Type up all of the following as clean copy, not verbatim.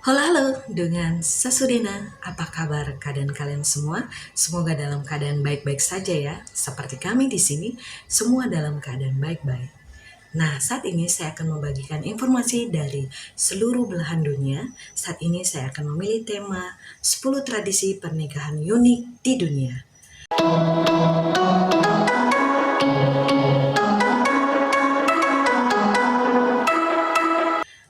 Halo, dengan Sasudena. Apa kabar keadaan kalian semua? Semoga dalam keadaan baik-baik saja ya. Seperti kami di sini, semua dalam keadaan baik-baik. Nah, saat ini saya akan membagikan informasi dari seluruh belahan dunia. Saat ini saya akan memilih tema 10 tradisi pernikahan unik di dunia.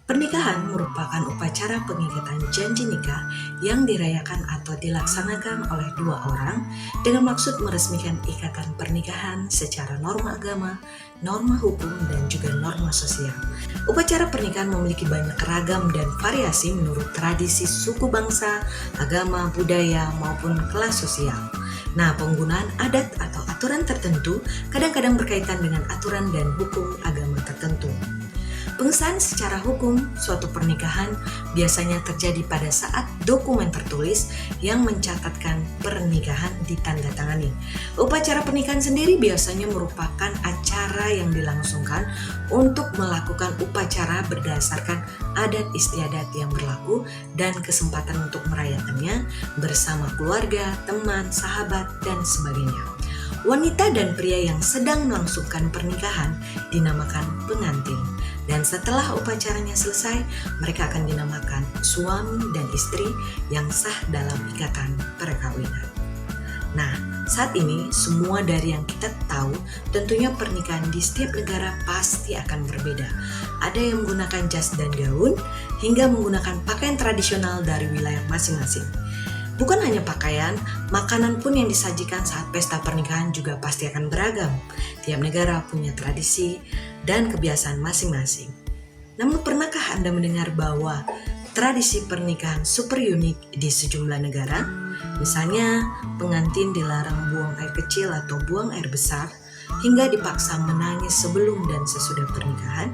Pernikahan merupakan upacara pengikatan janji nikah yang dirayakan atau dilaksanakan oleh dua orang dengan maksud meresmikan ikatan pernikahan secara norma agama, norma hukum, dan juga norma sosial. Upacara pernikahan memiliki banyak ragam dan variasi menurut tradisi suku bangsa, agama, budaya, maupun kelas sosial. Nah, penggunaan adat atau aturan tertentu kadang-kadang berkaitan dengan aturan dan hukum agama tertentu. Pengesahan secara hukum suatu pernikahan biasanya terjadi pada saat dokumen tertulis yang mencatatkan pernikahan ditandatangani. Upacara pernikahan sendiri biasanya merupakan acara yang dilangsungkan untuk melakukan upacara berdasarkan adat istiadat yang berlaku dan kesempatan untuk merayakannya bersama keluarga, teman, sahabat, dan sebagainya. Wanita dan pria yang sedang melangsungkan pernikahan dinamakan pengantin. Dan setelah upacaranya selesai, mereka akan dinamakan suami dan istri yang sah dalam ikatan perkawinan. Nah, saat ini semua dari yang kita tahu, tentunya pernikahan di setiap negara pasti akan berbeda. Ada yang menggunakan jas dan gaun, hingga menggunakan pakaian tradisional dari wilayah masing-masing. Bukan hanya pakaian, makanan pun yang disajikan saat pesta pernikahan juga pasti akan beragam. Tiap negara punya tradisi dan kebiasaan masing-masing. Namun pernahkah Anda mendengar bahwa tradisi pernikahan super unik di sejumlah negara? Misalnya, pengantin dilarang buang air kecil atau buang air besar, hingga dipaksa menangis sebelum dan sesudah pernikahan.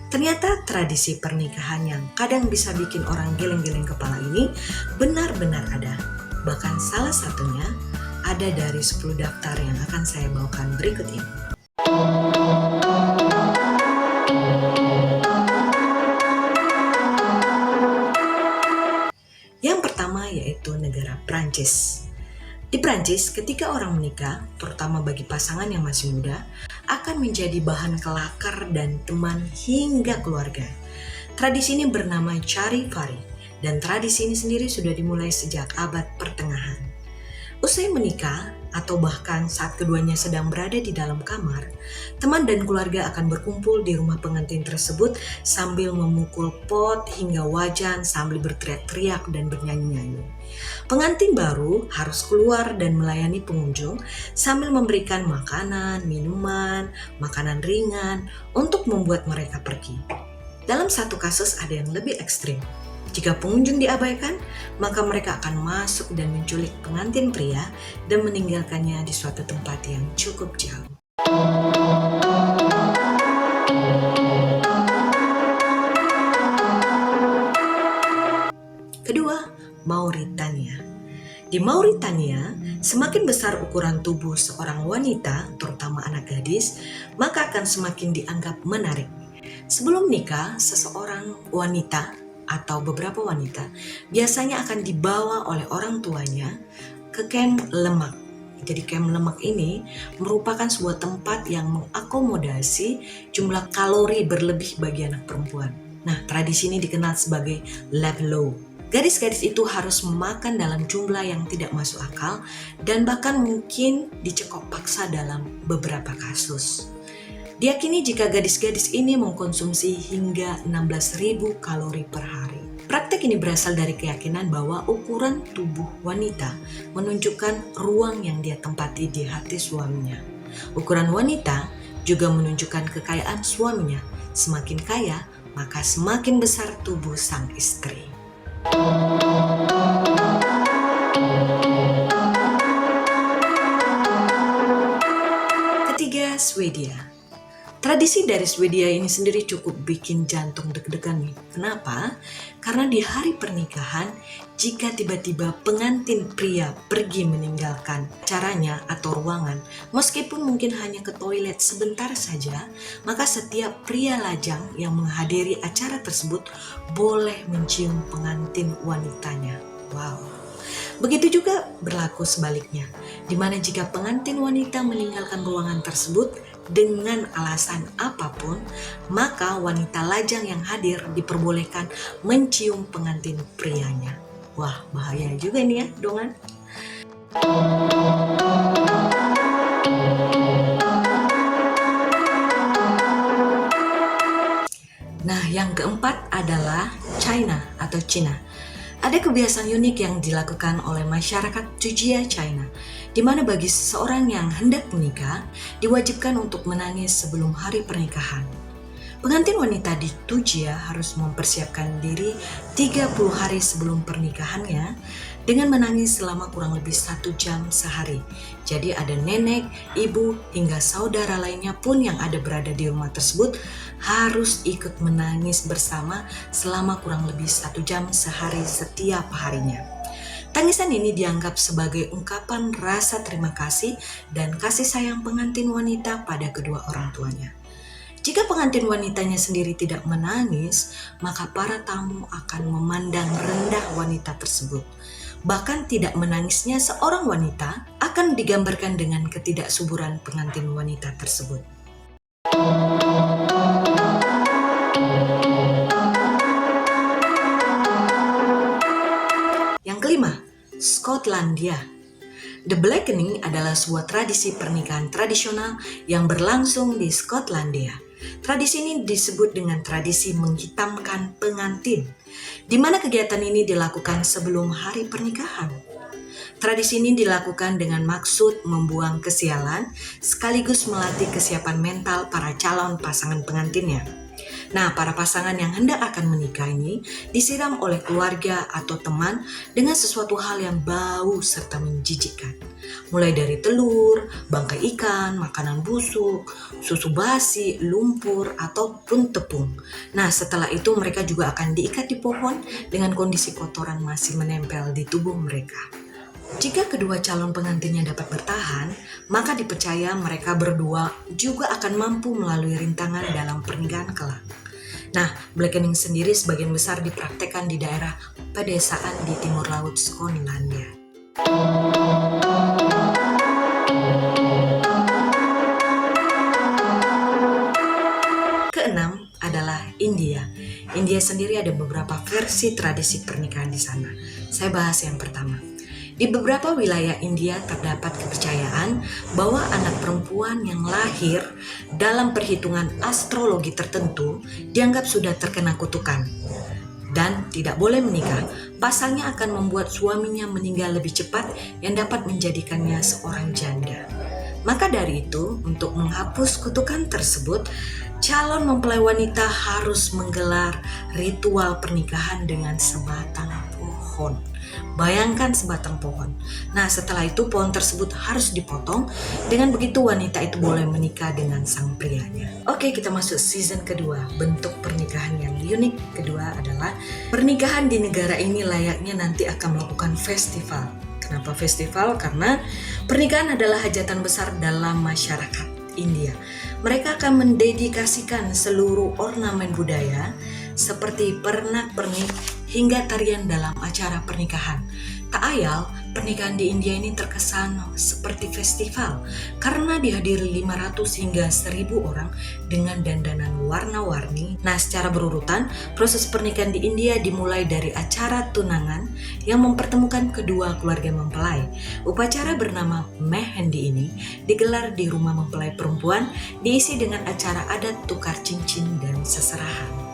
Ternyata tradisi pernikahan yang kadang bisa bikin orang geleng-geleng kepala ini benar-benar ada. Bahkan salah satunya ada dari 10 daftar yang akan saya bawakan berikut ini. Yang pertama yaitu negara Prancis. Di Prancis, ketika orang menikah, terutama bagi pasangan yang masih muda, akan menjadi bahan kelakar dan teman hingga keluarga. Tradisi ini bernama Charivari, dan tradisi ini sendiri sudah dimulai sejak abad pertengahan. Usai menikah, atau bahkan saat keduanya sedang berada di dalam kamar, teman dan keluarga akan berkumpul di rumah pengantin tersebut sambil memukul pot hingga wajan sambil berteriak-teriak dan bernyanyi-nyanyi. Pengantin baru harus keluar dan melayani pengunjung sambil memberikan makanan, minuman, makanan ringan untuk membuat mereka pergi. Dalam satu kasus ada yang lebih ekstrim. Jika pengunjung diabaikan, maka mereka akan masuk dan menculik pengantin pria dan meninggalkannya di suatu tempat yang cukup jauh. Kedua, Mauritania. Di Mauritania, semakin besar ukuran tubuh seorang wanita, terutama anak gadis, maka akan semakin dianggap menarik. Sebelum nikah, seseorang wanita atau beberapa wanita biasanya akan dibawa oleh orang tuanya ke kamp lemak. Jadi kamp lemak ini merupakan sebuah tempat yang mengakomodasi jumlah kalori berlebih bagi anak perempuan. Nah, tradisi ini dikenal sebagai Lablo. Gadis-gadis itu harus makan dalam jumlah yang tidak masuk akal dan bahkan mungkin dicekok paksa dalam beberapa kasus. Diyakini jika gadis-gadis ini mengkonsumsi hingga 16.000 kalori per hari. Praktek ini berasal dari keyakinan bahwa ukuran tubuh wanita menunjukkan ruang yang dia tempati di hati suaminya. Ukuran wanita juga menunjukkan kekayaan suaminya. Semakin kaya, maka semakin besar tubuh sang istri. Ketiga, Swedia. Tradisi dari Swedia ini sendiri cukup bikin jantung deg-degan nih. Kenapa? Karena di hari pernikahan, jika tiba-tiba pengantin pria pergi meninggalkan acaranya atau ruangan, meskipun mungkin hanya ke toilet sebentar saja, maka setiap pria lajang yang menghadiri acara tersebut boleh mencium pengantin wanitanya. Wow. Begitu juga berlaku sebaliknya, di mana jika pengantin wanita meninggalkan ruangan tersebut dengan alasan apapun, maka wanita lajang yang hadir diperbolehkan mencium pengantin prianya. Wah, bahaya juga nih ya, dongan. Nah, yang keempat adalah China atau Cina. Ada kebiasaan unik yang dilakukan oleh masyarakat Tujia China, di mana bagi seseorang yang hendak menikah, diwajibkan untuk menangis sebelum hari pernikahan. Pengantin wanita di Tujia harus mempersiapkan diri 30 hari sebelum pernikahannya dengan menangis selama kurang lebih 1 jam sehari. Jadi ada nenek, ibu, hingga saudara lainnya pun yang ada berada di rumah tersebut harus ikut menangis bersama selama kurang lebih 1 jam sehari setiap harinya. Tangisan ini dianggap sebagai ungkapan rasa terima kasih dan kasih sayang pengantin wanita pada kedua orang tuanya. Jika pengantin wanitanya sendiri tidak menangis, maka para tamu akan memandang rendah wanita tersebut. Bahkan tidak menangisnya seorang wanita akan digambarkan dengan ketidaksuburan pengantin wanita tersebut. Yang kelima, Skotlandia. The Blackening adalah sebuah tradisi pernikahan tradisional yang berlangsung di Skotlandia. Tradisi ini disebut dengan tradisi menghitamkan pengantin, di mana kegiatan ini dilakukan sebelum hari pernikahan. Tradisi ini dilakukan dengan maksud membuang kesialan, sekaligus melatih kesiapan mental para calon pasangan pengantinnya. Nah, para pasangan yang hendak akan menikah ini disiram oleh keluarga atau teman dengan sesuatu hal yang bau serta menjijikkan. Mulai dari telur, bangkai ikan, makanan busuk, susu basi, lumpur, ataupun tepung. Nah, setelah itu mereka juga akan diikat di pohon dengan kondisi kotoran masih menempel di tubuh mereka. Jika kedua calon pengantinnya dapat bertahan, maka dipercaya mereka berdua juga akan mampu melalui rintangan dalam pernikahan kelak. Nah, Blackening sendiri sebagian besar dipraktekkan di daerah pedesaan di timur laut Skotlandia. Keenam adalah India. India sendiri ada beberapa versi tradisi pernikahan di sana. Saya bahas yang pertama. Di beberapa wilayah India terdapat kepercayaan bahwa anak perempuan yang lahir dalam perhitungan astrologi tertentu dianggap sudah terkena kutukan dan tidak boleh menikah. Pasalnya akan membuat suaminya meninggal lebih cepat yang dapat menjadikannya seorang janda. Maka dari itu, untuk menghapus kutukan tersebut, calon mempelai wanita harus menggelar ritual pernikahan dengan sebatang pohon. Bayangkan sebatang pohon. Nah, setelah itu pohon tersebut harus dipotong. Dengan begitu wanita itu boleh menikah dengan sang prianya. Oke, kita masuk season kedua. Bentuk pernikahan yang unik kedua adalah pernikahan di negara ini layaknya nanti akan melakukan festival. Kenapa festival? Karena pernikahan adalah hajatan besar dalam masyarakat India. Mereka akan mendedikasikan seluruh ornamen budaya seperti pernak-pernik hingga tarian dalam acara pernikahan. Tak ayal, pernikahan di India ini terkesan seperti festival karena dihadiri 500 hingga 1000 orang dengan dandanan warna-warni. Nah, secara berurutan, proses pernikahan di India dimulai dari acara tunangan yang mempertemukan kedua keluarga mempelai. Upacara bernama Mehendi ini digelar di rumah mempelai perempuan, diisi dengan acara adat tukar cincin dan seserahan.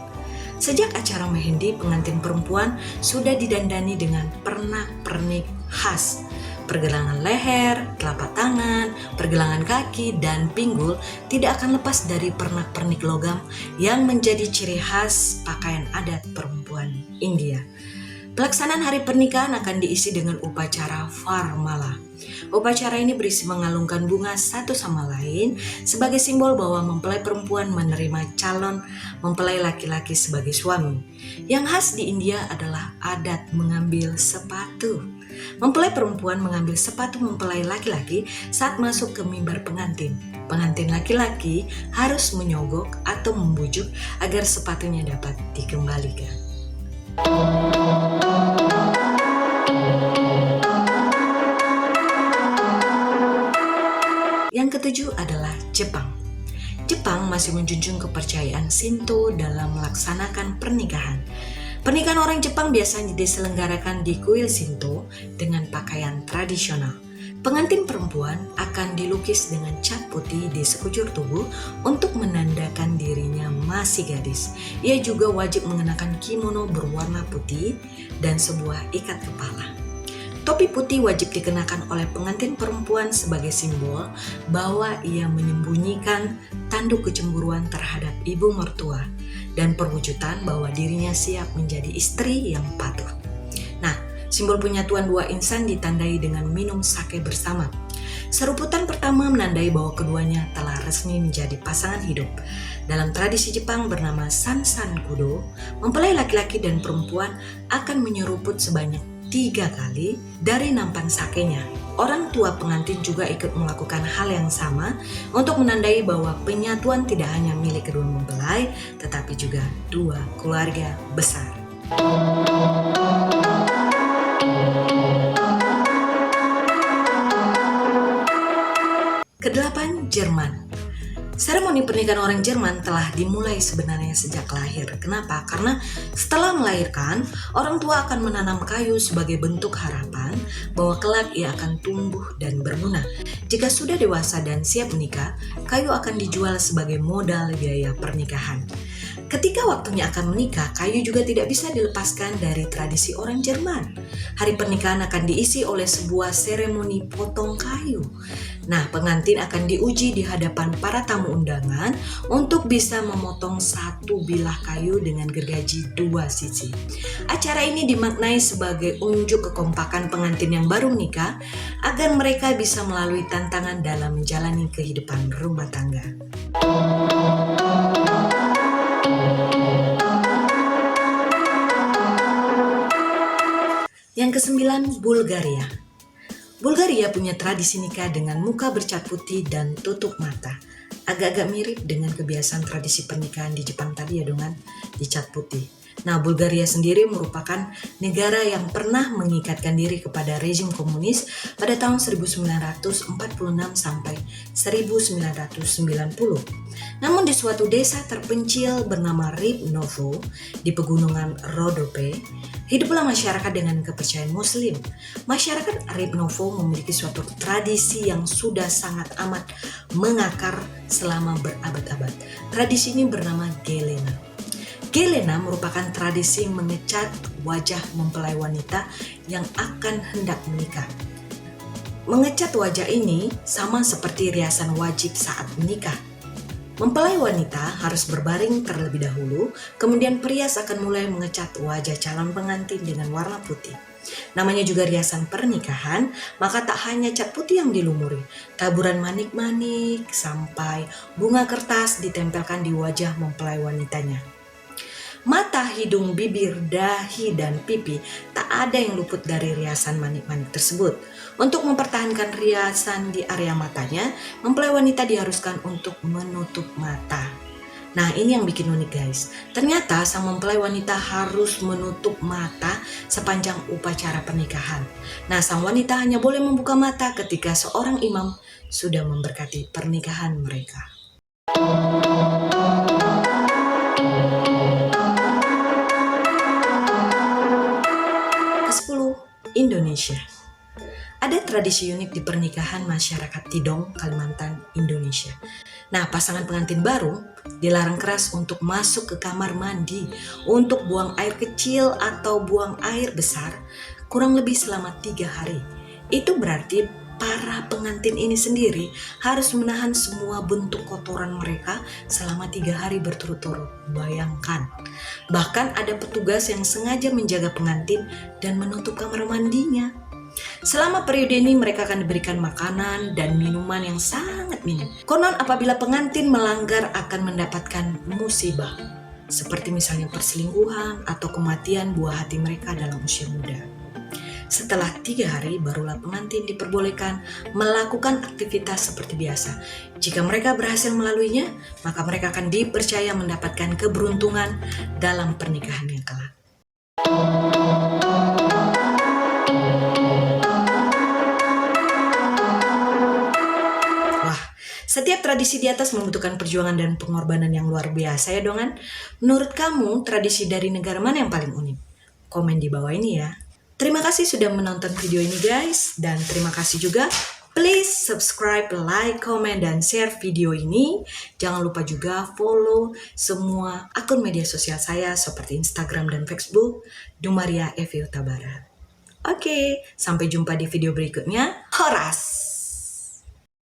Sejak acara Mehendi, pengantin perempuan sudah didandani dengan pernak-pernik khas. Pergelangan leher, telapak tangan, pergelangan kaki, dan pinggul tidak akan lepas dari pernak-pernik logam yang menjadi ciri khas pakaian adat perempuan India. Pelaksanaan hari pernikahan akan diisi dengan upacara Varmala. Upacara ini berisi mengalungkan bunga satu sama lain sebagai simbol bahwa mempelai perempuan menerima calon mempelai laki-laki sebagai suami. Yang khas di India adalah adat mengambil sepatu. Mempelai perempuan mengambil sepatu mempelai laki-laki saat masuk ke mimbar pengantin. Pengantin laki-laki harus menyogok atau membujuk agar sepatunya dapat dikembalikan. Yang ketujuh adalah Jepang. Jepang masih menjunjung kepercayaan Shinto dalam melaksanakan pernikahan. Pernikahan orang Jepang biasanya diselenggarakan di kuil Shinto dengan pakaian tradisional. Pengantin perempuan akan dilukis dengan cat putih di sekujur tubuh untuk menandakan dirinya masih gadis. Ia juga wajib mengenakan kimono berwarna putih dan sebuah ikat kepala. Topi putih wajib dikenakan oleh pengantin perempuan sebagai simbol bahwa ia menyembunyikan tanduk kecemburuan terhadap ibu mertua dan perwujudan bahwa dirinya siap menjadi istri yang patuh. Nah, simbol penyatuan dua insan ditandai dengan minum sake bersama. Seruputan pertama menandai bahwa keduanya telah resmi menjadi pasangan hidup. Dalam tradisi Jepang bernama Sansan Kudo, mempelai laki-laki dan perempuan akan menyeruput sebanyak 3 kali dari nampan sakenya. Orang tua pengantin juga ikut melakukan hal yang sama untuk menandai bahwa penyatuan tidak hanya milik kedua mempelai, tetapi juga dua keluarga besar. Kedelapan, Jerman. Seremoni pernikahan orang Jerman telah dimulai sebenarnya sejak lahir. Kenapa? Karena setelah melahirkan, orang tua akan menanam kayu sebagai bentuk harapan bahwa kelak ia akan tumbuh dan berguna. Jika sudah dewasa dan siap menikah, kayu akan dijual sebagai modal biaya pernikahan. Ketika waktunya akan menikah, kayu juga tidak bisa dilepaskan dari tradisi orang Jerman. Hari pernikahan akan diisi oleh sebuah seremoni potong kayu. Nah, pengantin akan diuji di hadapan para tamu undangan untuk bisa memotong satu bilah kayu dengan gergaji 2 sisi. Acara ini dimaknai sebagai unjuk kekompakan pengantin yang baru menikah agar mereka bisa melalui tantangan dalam menjalani kehidupan rumah tangga. Yang kesembilan, Bulgaria. Bulgaria punya tradisi nikah dengan muka bercat putih dan tutup mata. Agak-agak mirip dengan kebiasaan tradisi pernikahan di Jepang tadi ya dengan dicat putih. Nah, Bulgaria sendiri merupakan negara yang pernah mengikatkan diri kepada rezim komunis pada tahun 1946 sampai 1990. Namun di suatu desa terpencil bernama Ribnovo di pegunungan Rodope, hiduplah masyarakat dengan kepercayaan Muslim. Masyarakat Ribnovo memiliki suatu tradisi yang sudah sangat amat mengakar selama berabad-abad. Tradisi ini bernama Gelena. Gelena merupakan tradisi mengecat wajah mempelai wanita yang akan hendak menikah. Mengecat wajah ini sama seperti riasan wajib saat menikah. Mempelai wanita harus berbaring terlebih dahulu, kemudian perias akan mulai mengecat wajah calon pengantin dengan warna putih. Namanya juga riasan pernikahan, maka tak hanya cat putih yang dilumuri, taburan manik-manik sampai bunga kertas ditempelkan di wajah mempelai wanitanya. Mata, hidung, bibir, dahi, dan pipi tak ada yang luput dari riasan manik-manik tersebut. Untuk mempertahankan riasan di area matanya, mempelai wanita diharuskan untuk menutup mata. Nah, ini yang bikin unik guys. Ternyata sang mempelai wanita harus menutup mata sepanjang upacara pernikahan. Nah, sang wanita hanya boleh membuka mata ketika seorang imam sudah memberkati pernikahan mereka. Indonesia. Ada tradisi unik di pernikahan masyarakat Tidong, Kalimantan, Indonesia. Nah, pasangan pengantin baru dilarang keras untuk masuk ke kamar mandi untuk buang air kecil atau buang air besar kurang lebih selama 3 hari. Itu berarti para pengantin ini sendiri harus menahan semua bentuk kotoran mereka selama 3 hari berturut-turut. Bayangkan, bahkan ada petugas yang sengaja menjaga pengantin dan menutup kamar mandinya. Selama periode ini mereka akan diberikan makanan dan minuman yang sangat minim. Konon apabila pengantin melanggar akan mendapatkan musibah, seperti misalnya perselingkuhan atau kematian buah hati mereka dalam usia muda. Setelah 3 hari barulah pengantin diperbolehkan melakukan aktivitas seperti biasa. Jika mereka berhasil melaluinya, maka mereka akan dipercaya mendapatkan keberuntungan dalam pernikahan yang kelak. Setiap tradisi di atas membutuhkan perjuangan dan pengorbanan yang luar biasa ya dongan. Menurut kamu, tradisi dari negara mana yang paling unik? Komen di bawah ini ya. Terima kasih sudah menonton video ini guys. Dan terima kasih juga. Please subscribe, like, comment, dan share video ini. Jangan lupa juga follow semua akun media sosial saya seperti Instagram dan Facebook. Dumaria Evi Huta Barat. Oke, sampai jumpa di video berikutnya. Horas!